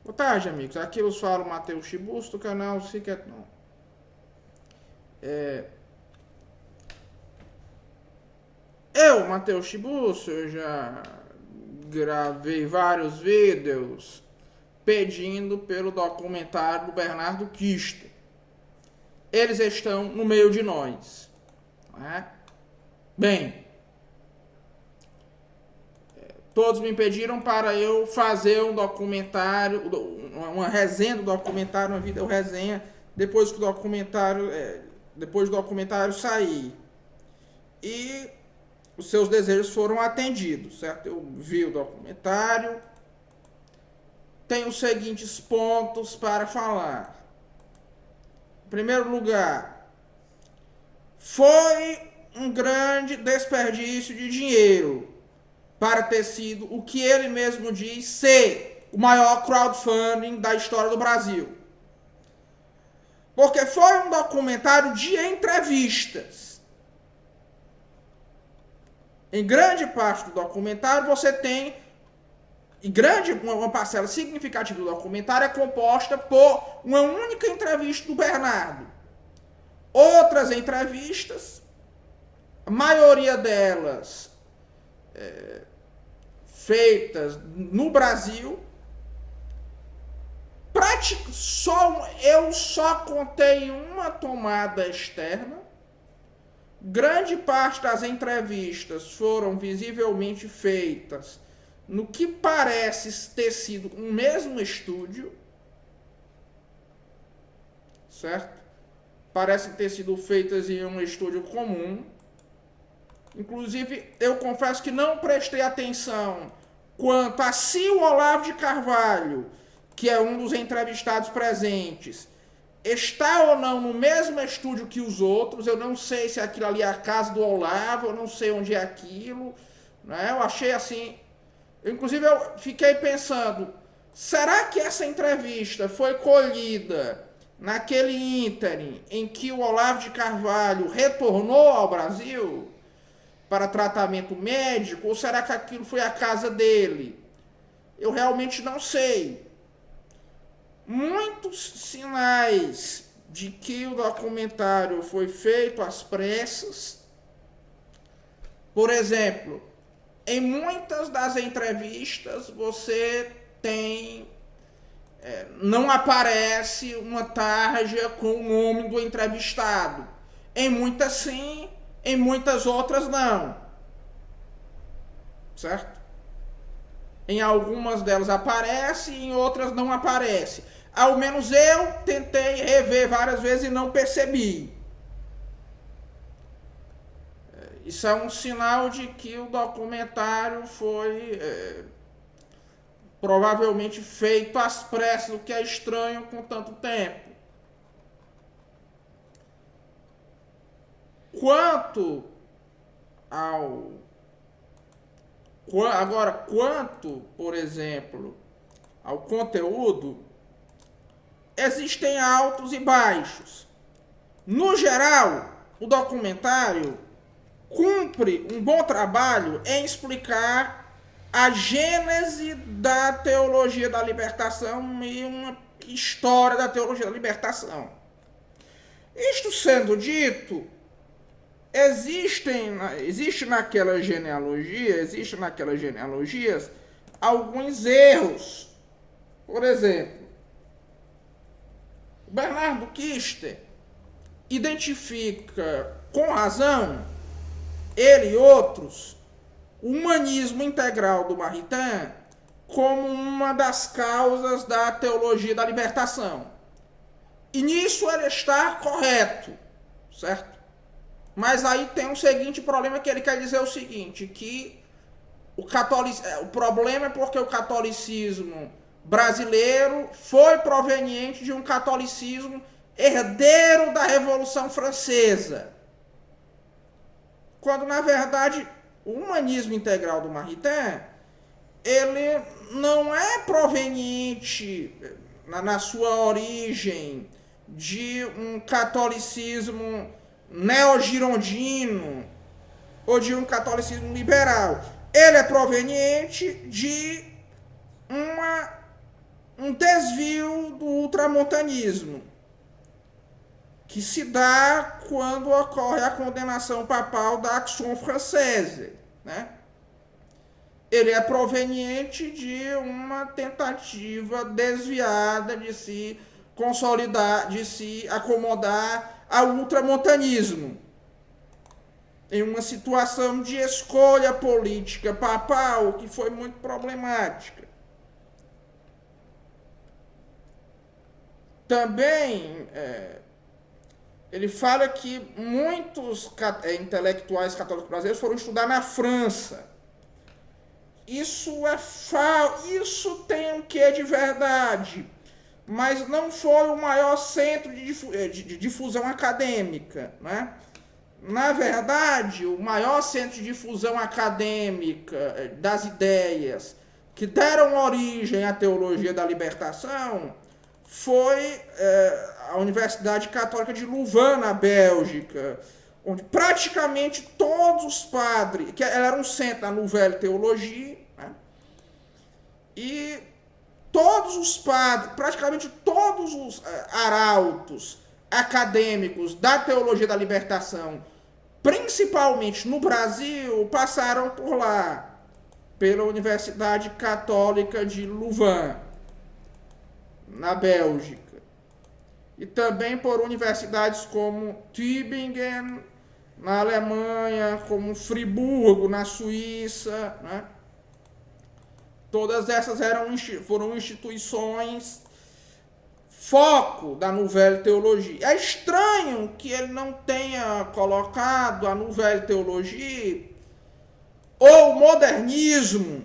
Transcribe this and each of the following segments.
Boa tarde, amigos. Aqui eu falo Matheus Chibus, do canal Cicetron. Matheus Chibus, eu já gravei vários vídeos pedindo pelo documentário do Bernardo Kister. Eles estão no meio de nós. Não é? Bem, todos me pediram para eu fazer um documentário, uma resenha do documentário, uma vídeo resenha, depois do documentário sair. E os seus desejos foram atendidos, certo? Eu vi o documentário, tenho os seguintes pontos para falar. Em primeiro lugar, foi um grande desperdício de dinheiro para ter sido o que ele mesmo diz ser o maior crowdfunding da história do Brasil. Porque foi um documentário de entrevistas. Em grande parte do documentário você tem, uma parcela significativa do documentário é composta por uma única entrevista do Bernardo. Outras entrevistas, a maioria delas feitas no Brasil, eu só contei uma tomada externa. Grande parte das entrevistas foram visivelmente feitas no que parece ter sido um mesmo estúdio, certo? Parecem ter sido feitas em um estúdio comum. Inclusive, eu confesso que não prestei atenção quanto a se o Olavo de Carvalho, que é um dos entrevistados presentes, está ou não no mesmo estúdio que os outros. Eu não sei se aquilo ali é a casa do Olavo, eu não sei onde é aquilo, né? Eu achei assim... Inclusive, eu fiquei pensando, será que essa entrevista foi colhida naquele ínterim em que o Olavo de Carvalho retornou ao Brasil para tratamento médico, ou será que aquilo foi a casa dele? Eu realmente não sei. Muitos sinais de que o documentário foi feito às pressas. Por exemplo, em muitas das entrevistas você tem... não aparece uma tarja com o nome do entrevistado. Em muitas sim, em muitas outras não. Certo? Em algumas delas aparece, em outras não aparece. Ao menos eu tentei rever várias vezes e não percebi. Isso é um sinal de que o documentário foi provavelmente feito às pressas, o que é estranho com tanto tempo. Quanto, por exemplo, ao conteúdo, existem altos e baixos. No geral, o documentário cumpre um bom trabalho em explicar a gênese da teologia da libertação e uma história da teologia da libertação. Isto sendo dito, existe naquelas genealogias alguns erros. Por exemplo, Bernardo Kister identifica com razão, ele e outros, o humanismo integral do Maritain como uma das causas da teologia da libertação. E nisso ele está correto, certo? Mas aí tem um seguinte problema, que ele quer dizer o seguinte, que o problema é porque o catolicismo brasileiro foi proveniente de um catolicismo herdeiro da Revolução Francesa. Quando, na verdade, o humanismo integral do Maritain, ele não é proveniente, na sua origem, de um catolicismo neogirondino ou de um catolicismo liberal. Ele é proveniente de uma um desvio do ultramontanismo, que se dá quando ocorre a condenação papal da Action Française, né? Ele é proveniente de uma tentativa desviada de se consolidar, de se acomodar ao ultramontanismo, em uma situação de escolha política papal que foi muito problemática. Também ele fala que muitos intelectuais católicos brasileiros foram estudar na França. Isso é falso, isso tem um quê de verdade, mas não foi o maior centro de difusão acadêmica, né? Na verdade, o maior centro de difusão acadêmica das ideias que deram origem à teologia da libertação foi a Universidade Católica de Louvain, na Bélgica, onde praticamente todos os padres, que era um centro da Nouvelle Teologie, né? E todos os padres, praticamente todos os arautos acadêmicos da teologia da libertação, principalmente no Brasil, passaram por lá, pela Universidade Católica de Louvain, na Bélgica. E também por universidades como Tübingen, na Alemanha, como Friburgo, na Suíça, né? Todas essas foram instituições foco da Nouvelle Teologie. É estranho que ele não tenha colocado a Nouvelle Teologie ou o modernismo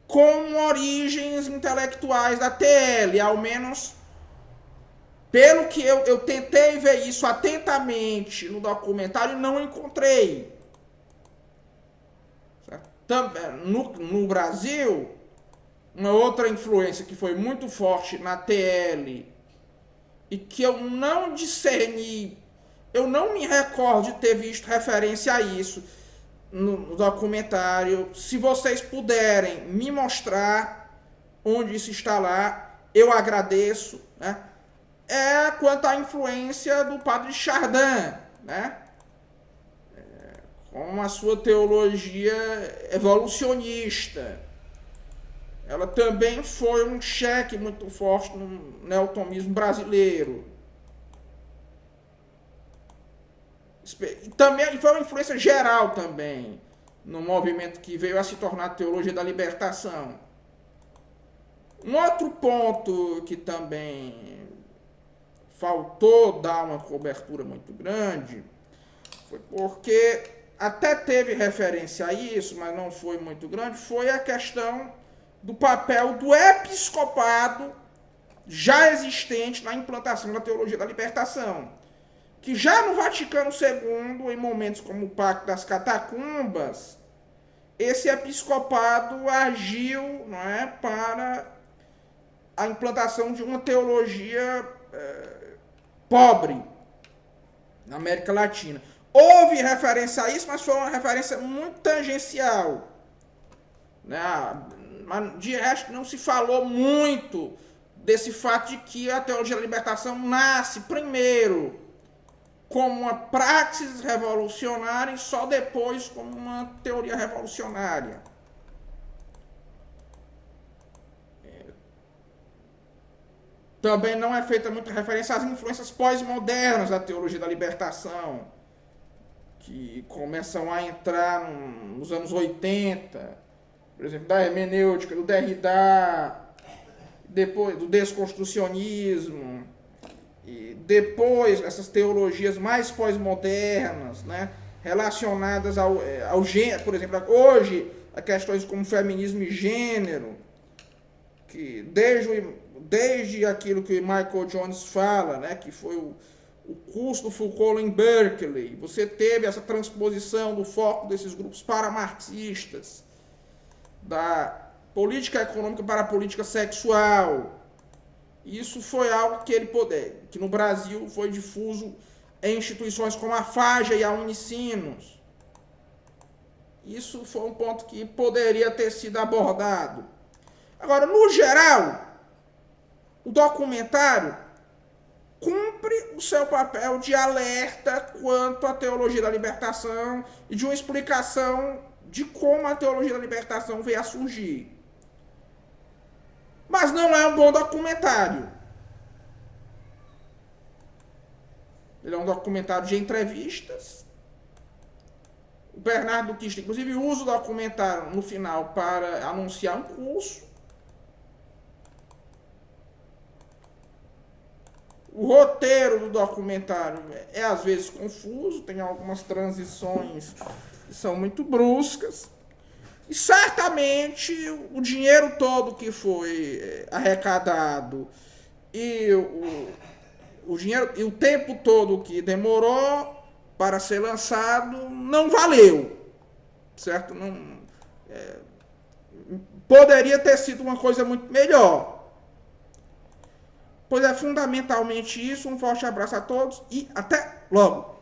com origens intelectuais da TL, ao menos pelo que eu tentei ver isso atentamente no documentário e não encontrei. No Brasil, uma outra influência que foi muito forte na TL e que eu não discerni, eu não me recordo de ter visto referência a isso no documentário. Se vocês puderem me mostrar onde isso está lá, eu agradeço, né? É quanto à influência do padre Chardin, né? Com a sua teologia evolucionista. Ela também foi um cheque muito forte no neotomismo brasileiro. E também foi uma influência geral também no movimento que veio a se tornar a teologia da libertação. Um outro ponto que também faltou dar uma cobertura muito grande foi porque até teve referência a isso, mas não foi muito grande, foi a questão do papel do episcopado já existente na implantação da teologia da libertação, que já no Vaticano II, em momentos como o Pacto das Catacumbas, esse episcopado agiu, não é, para a implantação de uma teologia pobre na América Latina. Houve referência a isso, mas foi uma referência muito tangencial, né? Mas de resto não se falou muito desse fato de que a teologia da libertação nasce primeiro como uma praxis revolucionária e só depois como uma teoria revolucionária. Também não é feita muita referência às influências pós-modernas da teologia da libertação, que começam a entrar nos anos 80, por exemplo, da hermenêutica, do Derrida, depois do desconstrucionismo, e depois essas teologias mais pós-modernas, né, relacionadas ao gênero, por exemplo, hoje, a questões como feminismo e gênero, que desde aquilo que Michael Jones fala, né, que foi o curso do Foucault em Berkeley, você teve essa transposição do foco desses grupos paramarxistas, da política econômica para a política sexual. Isso foi algo que no Brasil foi difuso em instituições como a FAJA e a Unicinos. Isso foi um ponto que poderia ter sido abordado. Agora, no geral, o documentário cumpre o seu papel de alerta quanto à teologia da libertação e de uma explicação de como a teologia da libertação veio a surgir. Mas não é um bom documentário. Ele é um documentário de entrevistas. O Bernardo Kister, inclusive, usa o documentário no final para anunciar um curso. O roteiro do documentário é às vezes confuso, tem algumas transições que são muito bruscas. E certamente o dinheiro todo que foi arrecadado e o dinheiro e o tempo todo que demorou para ser lançado não valeu, certo? Não, poderia ter sido uma coisa muito melhor. Pois é fundamentalmente isso. Um forte abraço a todos e até logo!